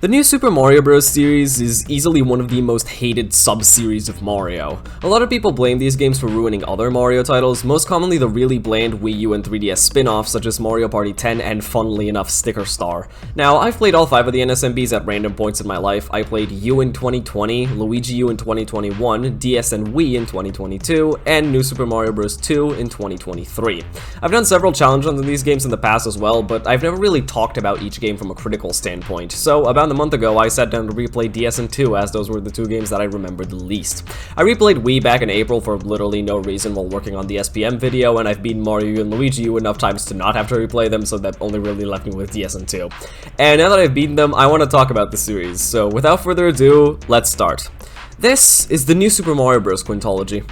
The new Super Mario Bros. Series is easily one of the most hated sub-series of Mario. A lot of people blame these games for ruining other Mario titles, most commonly the really bland Wii U and 3DS spin-offs such as Mario Party 10 and, funnily enough, Sticker Star. Now, I've played all 5 of the NSMBs at random points in my life. I played U in 2020, Luigi U in 2021, DS and Wii in 2022, and New Super Mario Bros. 2 in 2023. I've done several challenge runs in these games in the past as well, but I've never really talked about each game from a critical standpoint, so about a month ago, I sat down to replay DS and 2 as those were the 2 games that I remembered the least. I replayed Wii back in April for literally no reason while working on the SPM video, and I've beaten Mario U and Luigi U enough times to not have to replay them, so that only really left me with DS and 2. And now that I've beaten them, I want to talk about the series, so without further ado, let's start. This is the New Super Mario Bros. Quintology.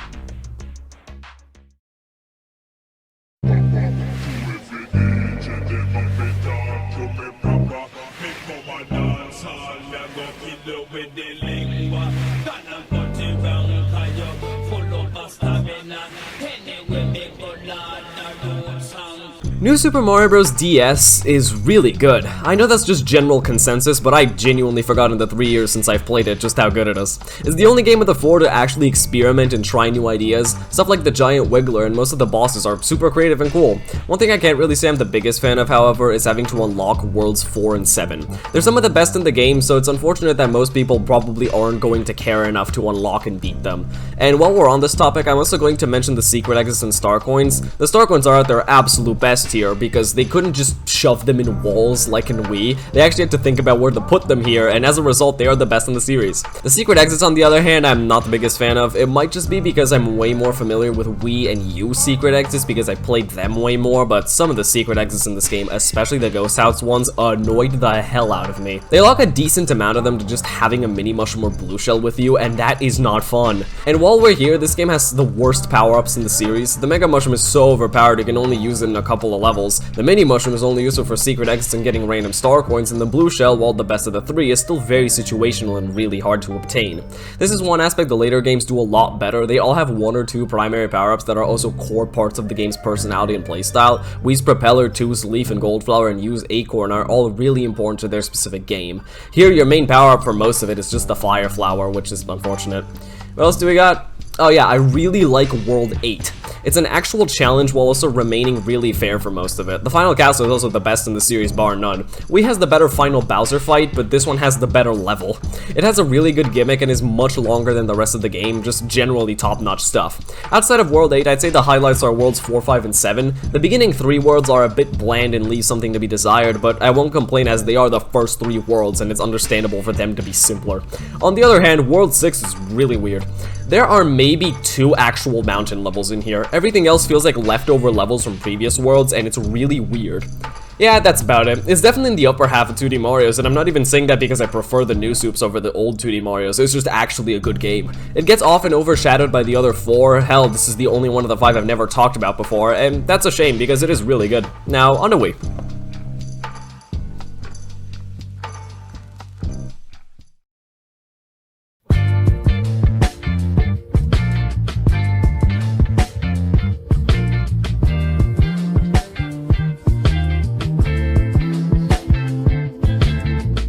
New Super Mario Bros. DS is really good. I know that's just general consensus, but I genuinely forgot in the 3 years since I've played it just how good it is. It's the only game with the floor to actually experiment and try new ideas. Stuff like the giant wiggler and most of the bosses are super creative and cool. One thing I can't really say I'm the biggest fan of, however, is having to unlock Worlds 4 and 7. They're some of the best in the game, so it's unfortunate that most people probably aren't going to care enough to unlock and beat them. And while we're on this topic, I'm also going to mention the secret exits and star coins. The star coins are at their absolute best here because they couldn't just shove them in walls like in Wii. They actually had to think about where to put them here, and as a result, they are the best in the series. The secret exits, on the other hand, I'm not the biggest fan of. It might just be because I'm way more familiar with Wii and U secret exits because I played them way more, but some of the secret exits in this game, especially the Ghost House ones, annoyed the hell out of me. They lock a decent amount of them to just having a mini mushroom or blue shell with you, and that is not fun. And while we're here, this game has the worst power-ups in the series. The Mega Mushroom is so overpowered you can only use it in a couple of levels. The Mini Mushroom is only useful for secret exits and getting random star coins, and the Blue Shell, while the best of the 3, is still very situational and really hard to obtain. This is one aspect the later games do a lot better. They all have 1 or 2 primary power-ups that are also core parts of the game's personality and playstyle. Wii's Propeller, 2's Leaf and Goldflower, and U's Acorn are all really important to their specific game. Here, your main power-up for most of it is just the Fire Flower, which is unfortunate. What else do we got? Oh yeah, I really like World 8. It's an actual challenge while also remaining really fair for most of it. The final castle is also the best in the series, bar none. Wii has the better final Bowser fight, but this one has the better level. It has a really good gimmick and is much longer than the rest of the game, just generally top-notch stuff. Outside of World 8, I'd say the highlights are Worlds 4, 5, and 7. The beginning 3 worlds are a bit bland and leave something to be desired, but I won't complain as they are the first 3 worlds and it's understandable for them to be simpler. On the other hand, World 6 is really weird. There are maybe 2 actual mountain levels in here. Everything else feels like leftover levels from previous worlds, and it's really weird. Yeah, that's about it. It's definitely in the upper half of 2D Marios, and I'm not even saying that because I prefer the new Soups over the old 2D Marios. It's just actually a good game. It gets often overshadowed by the other 4. Hell, this is the only one of the 5 I've never talked about before, and that's a shame because it is really good. Now, on to Wii.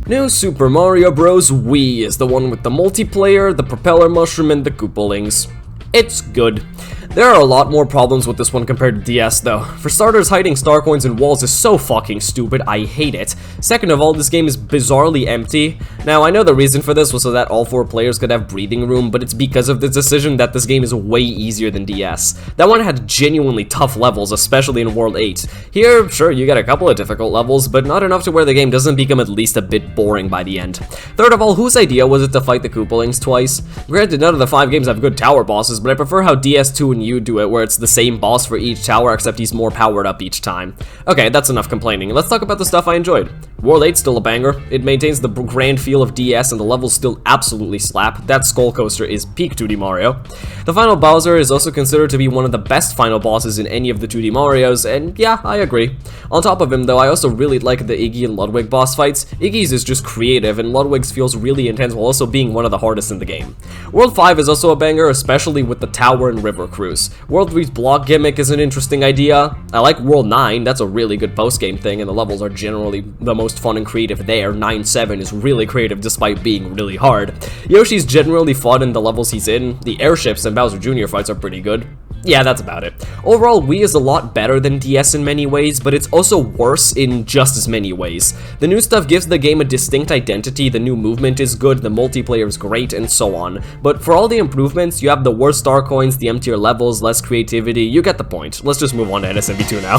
New Super Mario Bros. Wii is the one with the multiplayer, the Propeller Mushroom, and the Koopalings. It's good. There are a lot more problems with this one compared to DS though. For starters, hiding star coins in walls is so fucking stupid, I hate it. Second of all, this game is bizarrely empty. Now, I know the reason for this was so that all 4 players could have breathing room, but it's because of this decision that this game is way easier than DS. That one had genuinely tough levels, especially in World 8. Here, sure, you get a couple of difficult levels, but not enough to where the game doesn't become at least a bit boring by the end. Third of all, whose idea was it to fight the Koopalings twice? Granted, none of the 5 games have good tower bosses, but I prefer how DS2 and U do it, where it's the same boss for each tower except he's more powered up each time. Okay, that's enough complaining. Let's talk about the stuff I enjoyed. World 8's still a banger. It maintains the grand feel of DS and the levels still absolutely slap. That Skull Coaster is peak 2D Mario. The final Bowser is also considered to be one of the best final bosses in any of the 2D Marios, and yeah, I agree. On top of him though, I also really like the Iggy and Ludwig boss fights. Iggy's is just creative and Ludwig's feels really intense while also being one of the hardest in the game. World 5 is also a banger, especially with the tower and river cruise. news. World 3's block gimmick is an interesting idea. I like World 9, that's a really good post-game thing, and the levels are generally the most fun and creative there. 9-7 is really creative despite being really hard. Yoshi's generally fun in the levels he's in. The airships and Bowser Jr. fights are pretty good. Yeah, that's about it. Overall, Wii is a lot better than DS in many ways, but it's also worse in just as many ways. The new stuff gives the game a distinct identity, the new movement is good, the multiplayer is great, and so on. But for all the improvements, you have the worst star coins, the emptier levels, less creativity, you get the point. Let's just move on to NSMB2 now.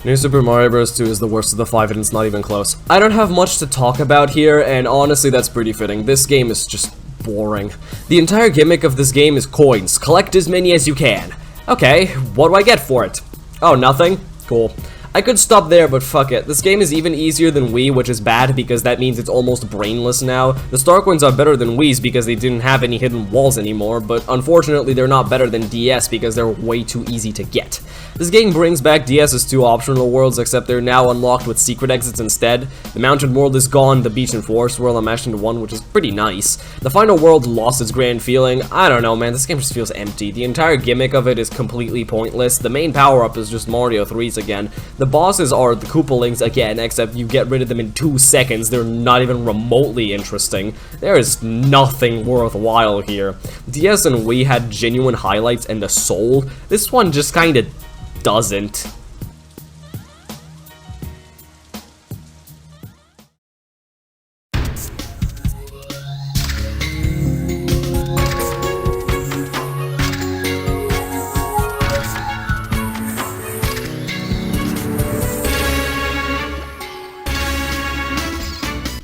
New Super Mario Bros. 2 is the worst of the 5 and it's not even close. I don't have much to talk about here, and honestly that's pretty fitting. This game is just boring. The entire gimmick of this game is coins. Collect as many as you can. Okay, what do I get for it? Oh, nothing? Cool. I could stop there, but fuck it. This game is even easier than Wii, which is bad because that means it's almost brainless now. The star coins are better than Wii's because they didn't have any hidden walls anymore, but unfortunately they're not better than DS because they're way too easy to get. This game brings back DS's 2 optional worlds, except they're now unlocked with secret exits instead. The mountain world is gone, the beach and forest world are mashed into one, which is pretty nice. The final world lost its grand feeling. I don't know, man, this game just feels empty. The entire gimmick of it is completely pointless. The main power-up is just Mario 3's again. The bosses are the Koopalings again, except you get rid of them in 2 seconds. They're not even remotely interesting. There is nothing worthwhile here. DS and Wii had genuine highlights and a soul. This one just kinda doesn't.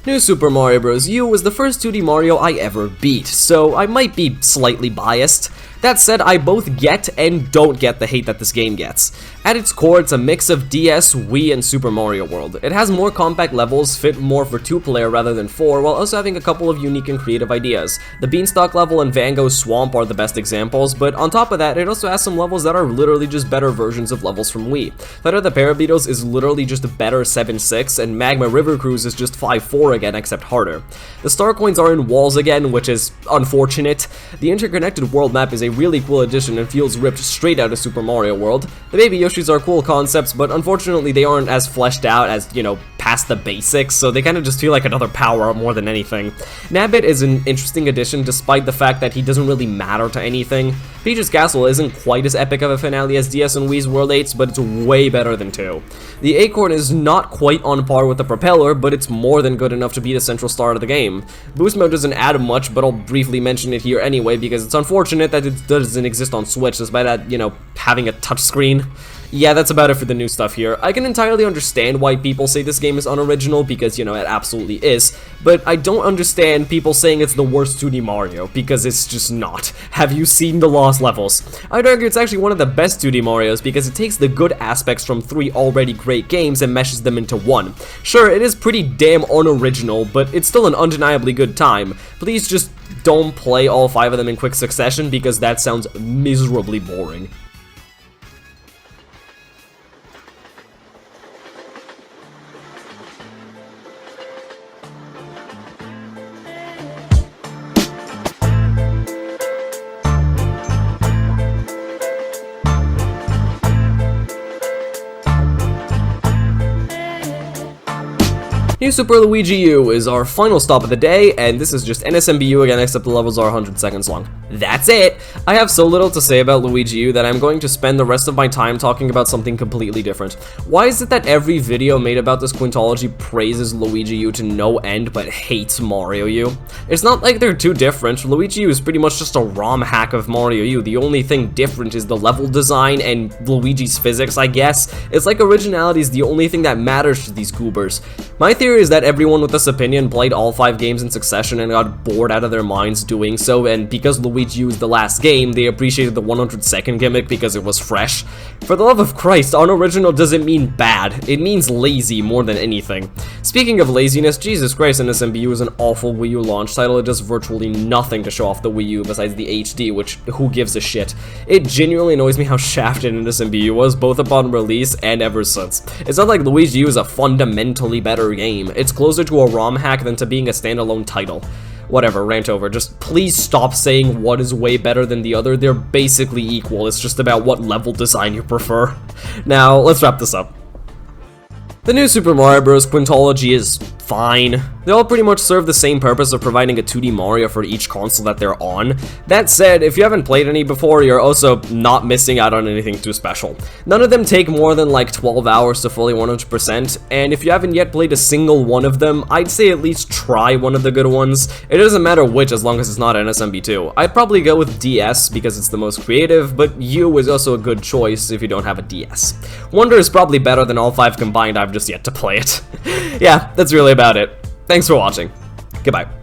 New Super Mario Bros. U was the first 2D Mario I ever beat, so I might be slightly biased. That said, I both get and don't get the hate that this game gets. At its core, it's a mix of DS, Wii, and Super Mario World. It has more compact levels, fit more for 2-player rather than 4, while also having a couple of unique and creative ideas. The Beanstalk level and Van Gogh's Swamp are the best examples, but on top of that, it also has some levels that are literally just better versions of levels from Wii. Fight of the Parabeetles is literally just a better 7-6, and Magma River Cruise is just 5-4 again, except harder. The star coins are in walls again, which is unfortunate. The interconnected world map is a really cool addition and feels ripped straight out of Super Mario World. The Baby Yoshis are cool concepts, but unfortunately they aren't as fleshed out as, you know, past the basics, so they kind of just feel like another power-up more than anything. Nabbit is an interesting addition despite the fact that he doesn't really matter to anything. Peach's Castle isn't quite as epic of a finale as DS and Wii's World 8's, but it's way better than 2. The Acorn is not quite on par with the Propeller, but it's more than good enough to be the central star of the game. Boost Mode doesn't add much, but I'll briefly mention it here anyway because it's unfortunate that it doesn't exist on Switch despite that, you know, having a touchscreen. Yeah, that's about it for the new stuff here. I can entirely understand why people say this game is unoriginal, because, you know, it absolutely is, but I don't understand people saying it's the worst 2D Mario, because it's just not. Have you seen the Lost levels? I'd argue it's actually one of the best 2D Marios, because it takes the good aspects from 3 already great games and meshes them into one. Sure, it is pretty damn unoriginal, but it's still an undeniably good time. Please just don't play all 5 of them in quick succession, because that sounds miserably boring. New Super Luigi U is our final stop of the day, and this is just NSMBU again, except the levels are 100 seconds long. That's it! I have so little to say about Luigi U that I'm going to spend the rest of my time talking about something completely different. Why is it that every video made about this quintology praises Luigi U to no end but hates Mario U? It's not like they're too different. Luigi U is pretty much just a ROM hack of Mario U. The only thing different is the level design and Luigi's physics, I guess. It's like originality is the only thing that matters to these goobers. My theory theory is that everyone with this opinion played all 5 games in succession and got bored out of their minds doing so, and because Luigi used the last game, they appreciated the 100-second gimmick because it was fresh. For the love of Christ, unoriginal doesn't mean bad, it means lazy more than anything. Speaking of laziness, Jesus Christ, NSMBU is an awful Wii U launch title. It does virtually nothing to show off the Wii U besides the HD, which who gives a shit. It genuinely annoys me how shafted NSMBU was, both upon release and ever since. It's not like Luigi U is a fundamentally better game, it's closer to a ROM hack than to being a standalone title. Whatever, rant over. Just please stop saying what is way better than the other. They're basically equal, it's just about what level design you prefer. Now, let's wrap this up. The new Super Mario Bros. Quintology is fine. They all pretty much serve the same purpose of providing a 2D Mario for each console that they're on. That said, if you haven't played any before, you're also not missing out on anything too special. None of them take more than like 12 hours to fully 100%, and if you haven't yet played a single one of them, I'd say at least try one of the good ones. It doesn't matter which as long as it's not NSMB2. I'd probably go with DS because it's the most creative, but U is also a good choice if you don't have a DS. Wonder is probably better than all 5 combined, I've just yet to play it. Yeah, that's really about it. Thanks for watching. Goodbye.